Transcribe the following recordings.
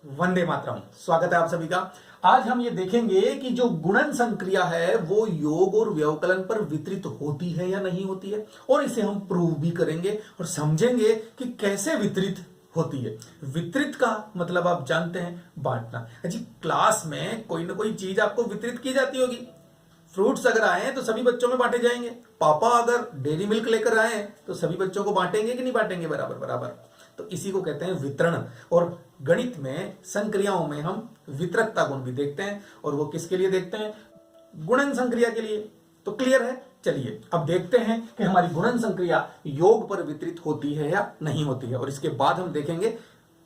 वंदे मातरम। स्वागत है आप सभी का। आज हम ये देखेंगे कि जो गुणन संक्रिया है वो योग और व्यवकलन पर वितरित होती है या नहीं होती है, और इसे हम प्रूव भी करेंगे और समझेंगे कि कैसे वितरित होती है। वितरित का मतलब आप जानते हैं, बांटना। जी, क्लास में कोई ना कोई चीज आपको वितरित की जाती होगी। फ्रूट्स अगर आए तो सभी बच्चों में बांटे जाएंगे। पापा अगर डेयरी मिल्क लेकर आए तो सभी बच्चों को बांटेंगे कि नहीं बांटेंगे? बराबर बराबर। तो इसी को कहते हैं वितरण। और गणित में संक्रियाओं में हम वितरकता गुण भी देखते हैं, और वो किसके लिए देखते हैं? गुणन संक्रिया के लिए। तो क्लियर है। चलिए अब देखते हैं कि हमारी गुणन संक्रिया योग पर वितरित होती है या नहीं होती है, और इसके बाद हम देखेंगे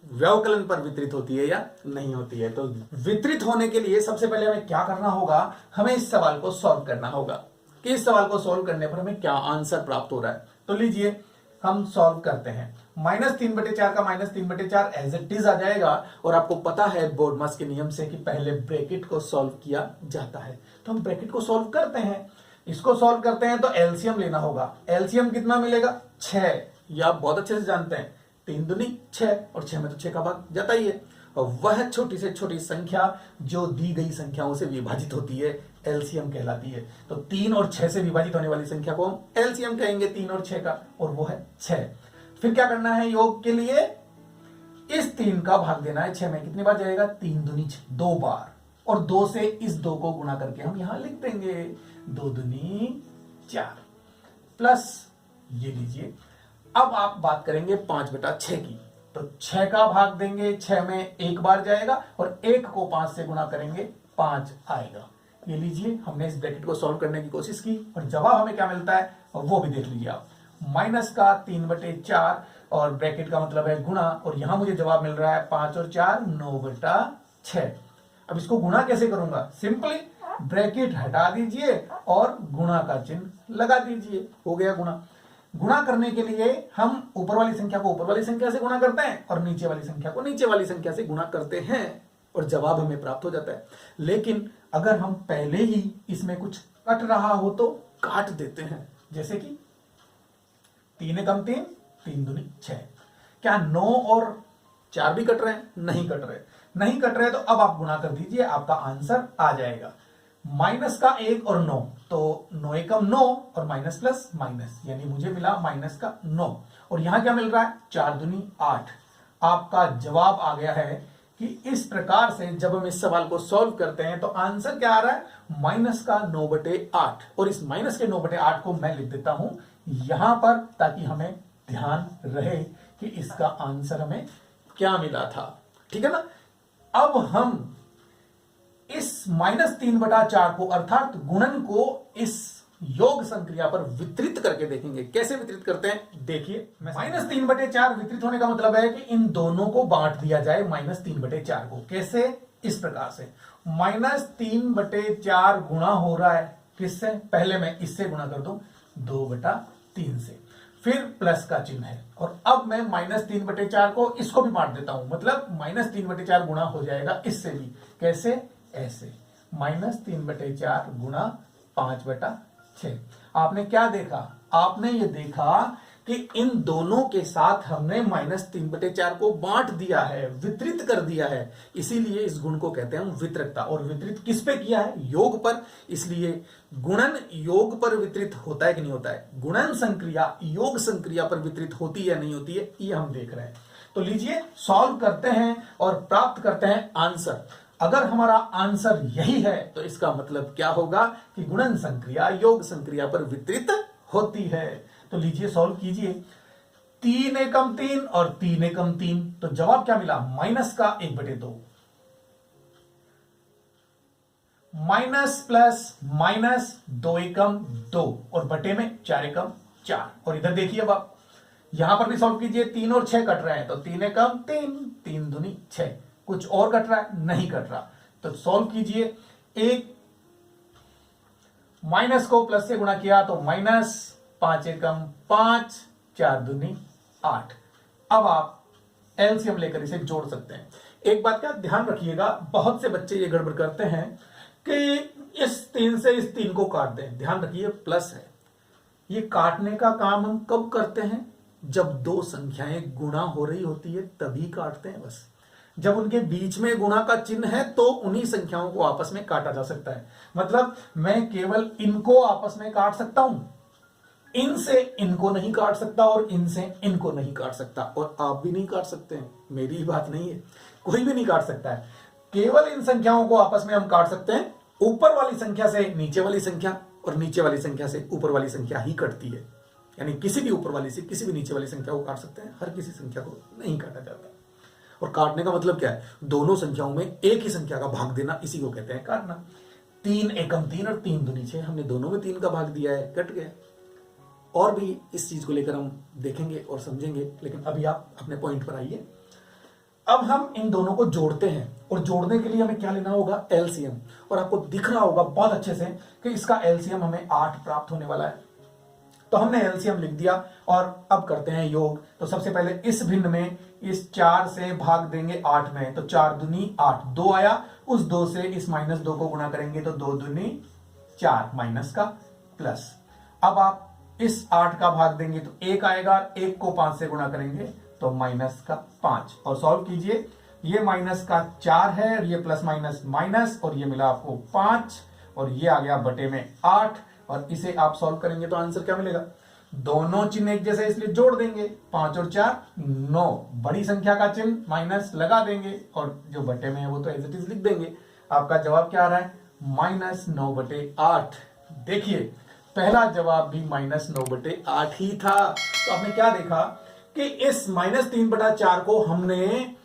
व्यवकलन पर वितरित होती है या नहीं होती है। तो वितरित होने के लिए सबसे पहले हमें क्या करना होगा? हमें इस सवाल को सॉल्व करना होगा कि इस सवाल को सॉल्व करने पर हमें क्या आंसर प्राप्त हो रहा है। तो लीजिए हम सॉल्व करते हैं। -3/4 का -3/4 एज इट इज आ जाएगा, और आपको पता है बोर्डमास के नियम से कि पहले ब्रैकेट को सॉल्व किया जाता है। तो हम ब्रैकेट को सॉल्व करते हैं। इसको सॉल्व करते हैं तो एलसीएम लेना होगा। एलसीएम कितना मिलेगा? 6। ये आप बहुत अच्छे से जानते हैं। 3 दूनी 6, और 6 में तो 6 का भाग जाता ही है। और वह छोटी से छोटी संख्या जो दी गई संख्याओं से विभाजित होती है एलसीएम कहलाती है। तो 3 और 6 से विभाजित होने वाली संख्या को हम एलसीएम कहेंगे, 3 और 6 का, और वो है 6। फिर क्या करना है? योग के लिए इस 3 का भाग देना है 6 में। कितनी बार जाएगा? 3 दूनी 6, 2 बार। और 2 से इस 2 को गुणा करके हम यहां लिख देंगे 2 दूनी 4 प्लस ये लीजिए। अब आप बात करेंगे 5/6 की। तो 6 का भाग देंगे, 6 में 1 बार जाएगा, और 1 को 5 से गुणा करेंगे, 5 आएगा। ये लीजिए, हमने इस ब्रैकेट को सॉल्व करने की कोशिश की और जवाब हमें क्या मिलता है वो भी देख लीजिए आप। माइनस का 3/4, और ब्रैकेट का मतलब है गुणा, और यहां मुझे जवाब मिल रहा है 5 और 4 9/6। अब इसको गुणा कैसे करूंगा? सिंपली ब्रैकेट हटा दीजिए और गुणा का चिन्ह लगा दीजिए, हो गया गुणा। गुणा करने के लिए हम ऊपर वाली संख्या को ऊपर वाली संख्या से गुणा करते हैं और नीचे वाली संख्या को नीचे वाली संख्या से गुणा करते हैं, और जवाब हमें प्राप्त हो जाता है। लेकिन अगर हम पहले ही इसमें कुछ कट रहा हो तो काट देते हैं, जैसे कि 3 एकम 3, 3 दूनी 6। क्या 9 और 4 भी कट रहे हैं? नहीं कट रहे। नहीं कट रहे तो अब आप गुणा कर दीजिए, आपका आंसर आ जाएगा। माइनस का 1 और 9, तो 9 एकम 9, और माइनस प्लस माइनस, यानी मुझे मिला माइनस का 9। और यहां क्या मिल रहा है? 4 दूनी 8। आपका जवाब आ गया है कि इस प्रकार से जब हम इस सवाल को सॉल्व करते हैं तो आंसर क्या आ रहा है? माइनस का 9/8। और इस माइनस के 9/8 को मैं लिख देता हूं यहां पर, ताकि हमें ध्यान रहे कि इसका आंसर हमें क्या मिला था। ठीक है ना? अब हम इस -3/4 को, अर्थात गुणन को, इस योग संक्रिया पर वितरित करके देखेंगे। कैसे वितरित करते हैं देखिए। -3/4 वितरित होने का मतलब है कि इन दोनों को बांट दिया जाए, -3/4 को। कैसे? इस प्रकार से -3/4 गुणा हो रहा है किससे? पहले मैं इससे गुणा कर दूं 2/3 से, फिर प्लस का चिन्ह है, और अब मैं -3/4 को इसको भी बांट देता हूं, मतलब -3/4 गुणा हो जाएगा इससे भी। कैसे? ऐसे -3/4 गुणा 5/6। आपने क्या देखा? आपने ये देखा कि इन दोनों के साथ हमने -3/4 को बांट दिया है, वितरित कर दिया है। इसीलिए इस गुण को कहते हैं हम वितरकता। और वितरित किस पे किया है? योग पर। इसलिए गुणन योग पर वितरित होता है कि नहीं होता है? गुणन संक्रिया योग संक्रिया पर वितरित होती है या नहीं होती है, ये हम देख रहे हैं। तो लीजिए सॉल्व करते हैं और प्राप्त करते हैं आंसर। अगर हमारा आंसर यही है तो इसका मतलब क्या होगा कि गुणन संक्रिया योग संक्रिया पर वितरित होती है। तो लीजिए सॉल्व कीजिए। 3 एकम 3 और 3 एकम 3, तो जवाब क्या मिला? माइनस का 1/2, माइनस प्लस माइनस 2 एकम 2, और बटे में 4 एकम 4। और इधर देखिए, अब आप यहां पर भी सॉल्व कीजिए। 3 और 6 कट रहे हैं, तो 3 एकम 3, 3 दूनी 6। कुछ और कट रहा है? नहीं कट रहा। तो सॉल्व कीजिए। एक माइनस को प्लस से गुणा किया तो माइनस, 5 एकम 5, 4 दूनी 8। अब आप एलसीएम लेकर इसे जोड़ सकते हैं। एक बात का ध्यान रखिएगा, बहुत से बच्चे ये गड़बड़ करते हैं कि इस 3 से इस 3 को काट दें। ध्यान रखिए प्लस है। ये काटने का काम हम कब करते हैं? जब दो संख्याएं गुणा हो रही होती है तभी काटते हैं बस। जब उनके बीच में गुणा का चिन्ह है तो उन्हीं संख्याओं को आपस में काटा जा सकता है। मतलब मैं केवल इनको आपस में काट सकता हूं, इनसे इनको नहीं काट सकता और इनसे इनको नहीं काट सकता, और आप भी नहीं काट सकते हैं। मेरी ही बात नहीं है, कोई भी नहीं काट सकता है। केवल इन संख्याओं को आपस में हम काट सकते हैं। ऊपर वाली संख्या से नीचे वाली संख्या और नीचे वाली संख्या से ऊपर वाली संख्या ही कटती है। यानी किसी भी ऊपर वाली से किसी भी नीचे वाली संख्या को काट सकते हैं, हर किसी संख्या को नहीं काटा जाता। और काटने का मतलब क्या है? दोनों संख्याओं में एक ही संख्या का भाग देना, इसी को कहते हैं काटना। 3 एकम 3 और 3 दूनी 6, हमने दोनों में 3 का भाग दिया है, कट गया। और भी इस चीज को लेकर हम देखेंगे और समझेंगे, लेकिन अभी आप अपने पॉइंट पर आइए। अब हम इन दोनों को जोड़ते हैं, और जोड़ने के लिए हमें क्या लेना होगा? एलसीएम। और आपको दिख रहा होगा बहुत अच्छे से कि इसका एलसीएम हमें 8 प्राप्त होने वाला है। तो हमने एलसीएम लिख दिया और अब करते हैं योग। तो सबसे पहले इस भिन्न में इस 4 से भाग देंगे 8 में, तो 4 दूनी 8, 2 आया। उस 2 से इस -2 को गुणा करेंगे तो 2 दूनी 4, माइनस का प्लस। अब आप इस 8 का भाग देंगे तो 1 आएगा, 1 को 5 से गुणा करेंगे तो माइनस का 5। और सॉल्व कीजिए, ये माइनस का 4 है और ये प्लस माइनस माइनस, और ये मिला आपको 5, और ये आ गया बटे में 8। और इसे आप सॉल्व करेंगे तो आंसर क्या मिलेगा? दोनों चिन्ह एक जैसे इसलिए जोड़ देंगे, 5 और 4 9, बड़ी संख्या का चिन्ह माइनस लगा देंगे, और जो बटे में है वो तो एज इट इज लिख देंगे। आपका जवाब क्या आ रहा है? -9/8। देखिए पहला जवाब भी -9/8 ही था। तो आपने क्या देखा कि इस -3/4 को हमने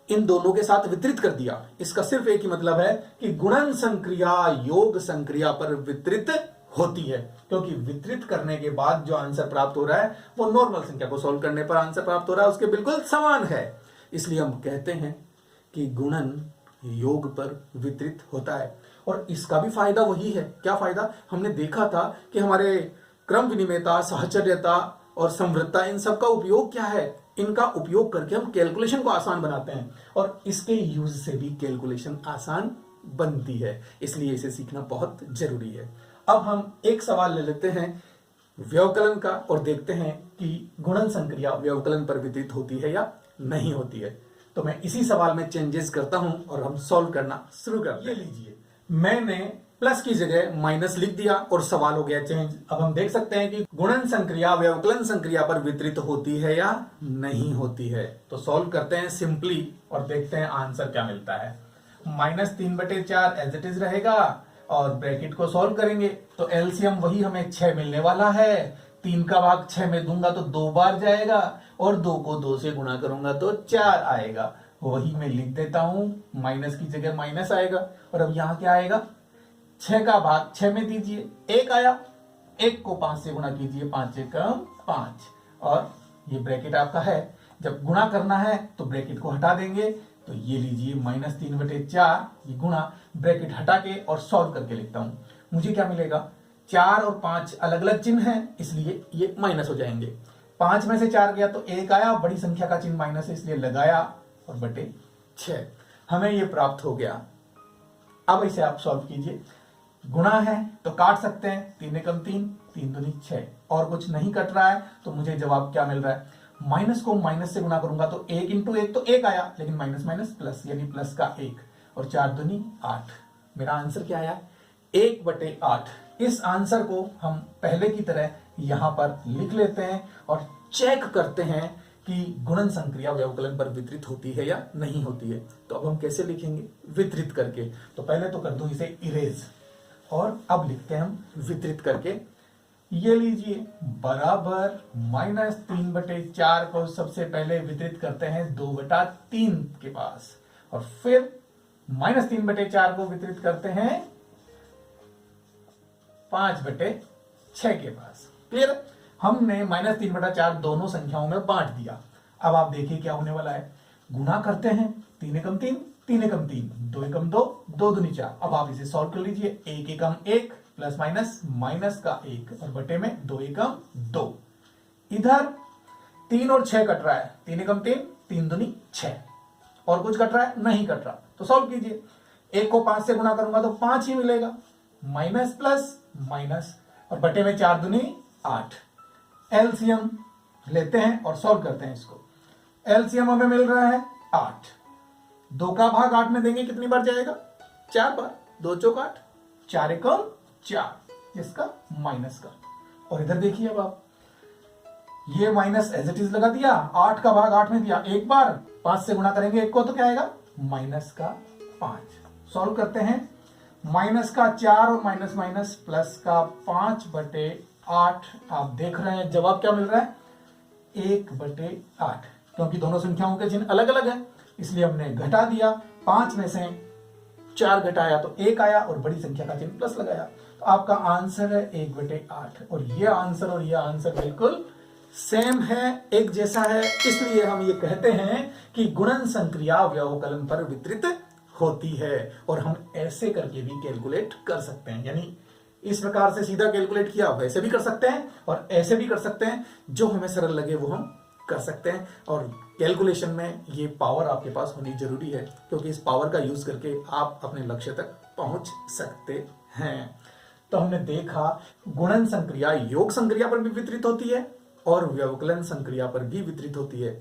इन दोनों के साथ वितरित कर दिया। इसका सिर्फ एक ही मतलब है कि गुणन संक्रिया योग संक्रिया पर वितरित होती है, क्योंकि वितरित करने के बाद जो आंसर प्राप्त हो रहा है वो नॉर्मल संख्या को सॉल्व करने पर आंसर प्राप्त हो रहा है उसके बिल्कुल समान है। इसलिए हम कहते हैं कि गुणन योग पर वितरित होता है। और इसका भी फायदा वही है। क्या फायदा? हमने देखा था कि हमारे क्रम विनिमयता, साहचर्यता और समवृत्ता, इन सब का उपयोग क्या है? इनका उपयोग करके हम कैलकुलेशन को आसान बनाते हैं, और इसके यूज से भी कैलकुलेशन आसान बनती है। इसलिए इसे सीखना बहुत जरूरी है। अब हम एक सवाल ले लेते हैं व्यवकलन का और देखते हैं कि गुणन संक्रिया व्यवकलन पर वितरित होती है या नहीं होती है। तो मैं इसी सवाल में चेंजेस करता हूं और हम सॉल्व करना शुरू करते हैं। ये लीजिए, मैंने प्लस की जगह माइनस लिख दिया और सवाल हो गया चेंज। अब हम देख सकते हैं कि गुणन संक्रिया व्यवकलन संक्रिया पर वितरित होती है या नहीं होती है। तो सॉल्व करते हैं सिंपली और देखते हैं आंसर क्या मिलता है। -3/4 एज इट इज रहेगा, और ब्रैकेट को सॉल्व करेंगे तो एलसीएम वही हमें 6 मिलने वाला है। 3 का भाग 6 में दूंगा तो 2 बार जाएगा, और 2 को 2 से गुणा करूंगा तो 4 आएगा। वही मैं लिख देता हूं, माइनस की जगह माइनस आएगा। और अब यहां क्या आएगा? 6 का भाग 6 में दीजिए, 1 आया। 1 को 5 से गुणा कीजिए, 5 एकम 5, और ये ब्रैकेट आपका है। जब गुणा करना है तो ब्रैकेट को हटा देंगे। तो ये लीजिए -3/4, ये गुणा, ब्रैकेट हटा के और सॉल्व करके लिखता हूं। मुझे क्या मिलेगा? 4 और 5 अलग अलग चिन्ह हैं, इसलिए ये माइनस हो जाएंगे। 5 में से 4 गया तो 1 आया, बड़ी संख्या का चिन्ह माइनस है इसलिए लगाया, और बटे 6 हमें ये प्राप्त हो गया। अब इसे आप सॉल्व कीजिए। गुणा है तो काट सकते हैं, 3 एकम 3, 3 दूनी 6, और कुछ नहीं कट रहा है। तो मुझे जवाब क्या मिल रहा है? माइनस को माइनस से गुणा करूंगा तो 1 × 1 तो 1 आया, लेकिन माइनस माइनस प्लस, यानी प्लस का 1, और 4 दूनी 8। मेरा आंसर क्या आया? 1/8। इस आंसर को हम पहले की तरह यहां पर लिख लेते हैं और चेक करते हैं कि गुणन संक्रिया व्यवकलन पर वितरित होती है या नहीं होती है। तो अब हम कैसे लिखेंगे? वितरित करके। तो पहले तो कर दूं इसे इरेज, और अब लिखते हैं हम वितरित करके। ये लीजिए, बराबर -3/4 को सबसे पहले वितरित करते हैं 2/3 के पास, और फिर -3/4 को वितरित करते हैं 5/6 के पास। फिर हमने -3/4 दोनों संख्याओं में बांट दिया। अब आप देखिए क्या होने वाला है। गुणा करते हैं, 3 एकम 3, 3 एकम 3, 2 एकम 2, 2 दूनी 4। अब आप इसे सॉल्व कर लीजिए। 1 एकम 1 प्लस माइनस माइनस का 1, और बटे में 2 एकम 2। इधर 3 और 6 कट रहा है, 3 एकम 3, 3 दूनी 6, और कुछ कट रहा है? नहीं कट रहा। तो सॉल्व कीजिए। 1 को 5 से गुणा करूंगा तो 5 ही मिलेगा, माइनस प्लस माइनस, और बटे में 4 दूनी 8। एलसीएम लेते हैं और सॉल्व करते हैं इसको। एलसीएम हमें मिल रहा है 8। 2 का भाग 8 में देंगे कितनी बार जाएगा? 4 बार। 2 चौक 8, 4 एकम 4, इसका माइनस का। और इधर देखिए अब आप, ये माइनस एज इट इज लगा दिया, 8 का भाग 8 में दिया एक बार, 5 से गुणा करेंगे एक को तो क्या आएगा? माइनस का 5। सॉल्व करते हैं, माइनस का 4 और माइनस माइनस प्लस का 5/8। आप देख रहे हैं जवाब क्या मिल रहा है? 1/8। क्योंकि दोनों संख्याओं के चिन्ह अलग अलग है इसलिए हमने घटा दिया। 5 में से 4 घटाया तो 1 आया और बड़ी संख्या का चिन्ह प्लस लगाया। तो आपका आंसर है 1/8। और ये आंसर बिल्कुल सेम है, एक जैसा है। इसलिए हम ये कहते हैं कि गुणन संक्रिया व्यवकलन पर वितरित होती है। और हम ऐसे करके भी कैलकुलेट कर सकते हैं, यानी इस प्रकार से सीधा कैलकुलेट किया वैसे भी कर सकते हैं और ऐसे भी कर सकते हैं। जो हमें सरल लगे वो हम कर सकते हैं। और कैलकुलेशन में ये पावर आपके पास होनी जरूरी है, क्योंकि इस पावर का यूज करके आप अपने लक्ष्य तक पहुंच सकते हैं। तो हमने देखा गुणन संक्रिया योग संक्रिया पर भी वितरित होती है और व्यवकलन संक्रिया पर भी वितरित होती है।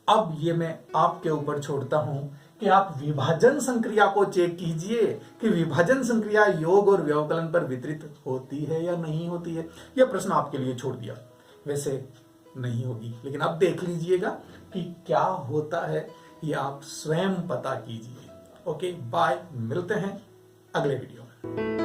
अब ये मैं आपके ऊपर छोड़ता हूं कि आप विभाजन संक्रिया को चेक कीजिए कि विभाजन संक्रिया योग और व्यवकलन पर वितरित होती है या नहीं होती है। यह प्रश्न आपके लिए छोड़ दिया, वैसे नहीं होगी, लेकिन अब देख लीजिएगा कि क्या होता है, ये आप स्वयं पता कीजिए। ओके बाय, मिलते हैं अगले वीडियो में।